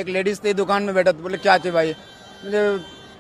एक लेडीज थी दुकान में बैठा, तो बोले क्या चाहिए भाई, मुझे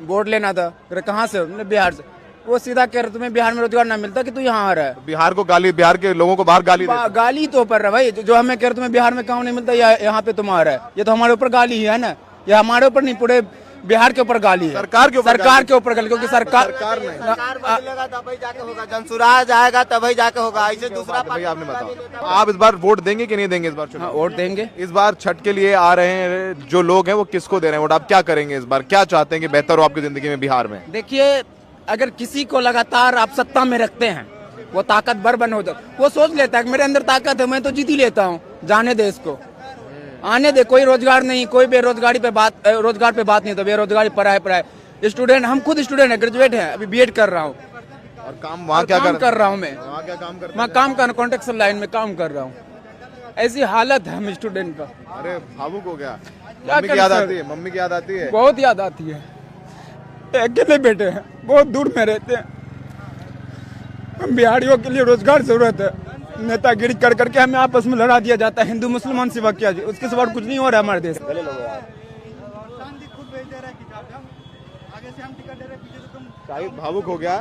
वोट लेना था। बोले कहाँ से हो? बोले बिहार से। वो सीधा कह रहे तुम्हें बिहार में रोजगार ना मिलता कि तू यहाँ आ रहा है। बिहार को गाली, बिहार के लोगों को बाहर गाली देते हैं। गाली तो ऊपर रहा भाई, जो हमें कह रहे तुम्हें बिहार में काम नहीं मिलता, यहाँ पे तुम आ रहा है, ये तो हमारे ऊपर गाली ही है ना। ये हमारे ऊपर नहीं, पूरे बिहार के ऊपर गाली है, सरकार के ऊपर गाली, क्योंकि सरकार बदलेगा तभी जाके होगा, जनसुराज आएगा तभी जाके होगा, ऐसे दूसरा भाई आपने बताओ, आप इस बार वोट देंगे कि नहीं देंगे इस बार चुनाव? वोट देंगे। इस बार छठ के लिए आ रहे हैं जो लोग हैं, वो किसको दे रहे हैं वोट? आप क्या करेंगे इस बार? क्या चाहते हैं कि बेहतर हो आपकी जिंदगी में बिहार में? देखिए, अगर किसी को लगातार आप सत्ता में रखते हैं, वो ताकतवर बन हो जाए, वो सोच लेता है कि मेरे अंदर ताकत है, मैं तो जीत ही लेता हूँ, जाने दे इसको, आने दे। कोई रोजगार नहीं, कोई रोजगार पे बात नहीं, तो बेरोजगारी पढ़ाई स्टूडेंट, हम खुद स्टूडेंट है, ग्रेजुएट है, अभी बीएड कर रहा हूँ। और काम वहाँ क्या कर रहा हूँ मैं? वहाँ क्या काम करते मैं काम कर कॉन्ट्रेक्शन लाइन में काम कर रहा हूँ। ऐसी हालत है हम स्टूडेंट का। अरे भावुक हो गया। क्या मम्मी की याद आती है? मम्मी की याद आती है? बहुत याद आती है। अकेले बेटे हैं, बहुत दूर में रहते हैं। हम बिहारियों के लिए रोजगार जरूरत है, नेतागिरी कर करके हमें आपस में लड़ा दिया जाता है। हिंदू मुसलमान सिवा क्या जी, उसके सिवा कुछ नहीं हो रहा है हमारे देश में। शाहिद भावुक हो गया,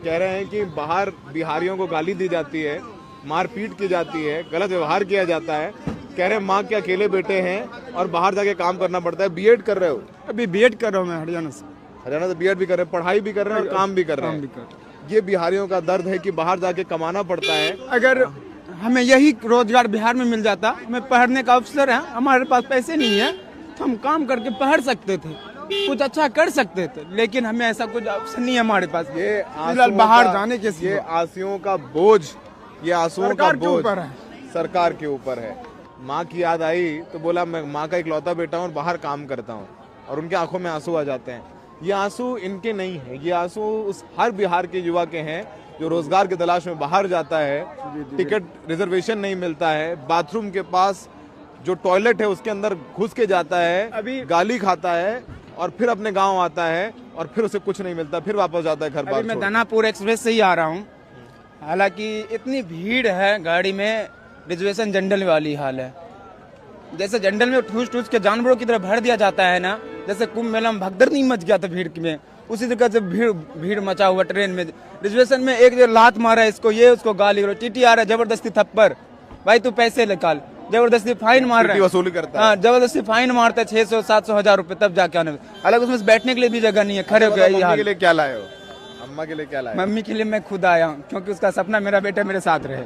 कह रहे हैं कि बाहर बिहारियों को गाली दी जाती है, मारपीट की जाती है, गलत व्यवहार किया जाता है। कह रहे हैं माँ के अकेले बेटे हैं और बाहर जाके काम करना पड़ता है। बीएड कर रहे हो? अभी बीएड कर रहा हूँ मैं हरियाणा से। हरियाणा से बीएड भी कर रहे हैं, पढ़ाई भी कर रहे हैं और काम भी कर रहे हैं। ये बिहारियों का दर्द है कि बाहर जाके कमाना पड़ता है। अगर हमें यही रोजगार बिहार में मिल जाता, हमें पढ़ने का अवसर है, हमारे पास पैसे नहीं है, तो हम काम करके पढ़ सकते थे, कुछ अच्छा कर सकते थे, लेकिन हमें ऐसा कुछ अवसर नहीं है हमारे पास। ये फिलहाल बाहर जाने के ये आंसुओं का बोझ, ये आंसुओं का बोझ है, सरकार के ऊपर है। माँ की याद आई तो बोला मैं माँ का इकलौता बेटा हूँ और बाहर काम करता हूँ, और उनके आंखों में आंसू आ जाते हैं। ये आंसू इनके नहीं है, ये आंसू उस हर बिहार के युवा के हैं जो रोजगार की तलाश में बाहर जाता है, टिकट रिजर्वेशन नहीं मिलता है, बाथरूम के पास जो टॉयलेट है उसके अंदर घुस के जाता है, अभी गाली खाता है और फिर अपने गांव आता है और फिर उसे कुछ नहीं मिलता, फिर वापस जाता है घर बार। मैं दानापुर एक्सप्रेस से ही आ रहा हूँ, हालांकि इतनी भीड़ है गाड़ी में, रिजर्वेशन जनरल वाली हाल है। जैसे जनरल में ठूस ठूस के जानवरों की तरह भर दिया जाता है ना, जैसे कुंभ मेला में भगदड़ नहीं मच गया था भीड़ में, उसी तरह से भीड़ मचा हुआ ट्रेन में। रिजर्वेशन में एक लात मारा है इसको, ये उसको गाली, टीटी आ रहा है जबरदस्ती थप्पड़, भाई तू पैसे निकाल, जबरदस्ती फाइन मार रहा है, वसूली करता है। हाँ, जबरदस्ती फाइन मारता है 600 700 1000 रुपए, तब जाके आने। हालांकि उसमें बैठने के लिए भी जगह नहीं है, खड़े हो गए। मम्मी के लिए क्या लाए हो? अम्मा के लिए क्या लाए? मम्मी के लिए मैं खुद आया हूँ, क्योंकि उसका सपना मेरा बेटा मेरे साथ रहे।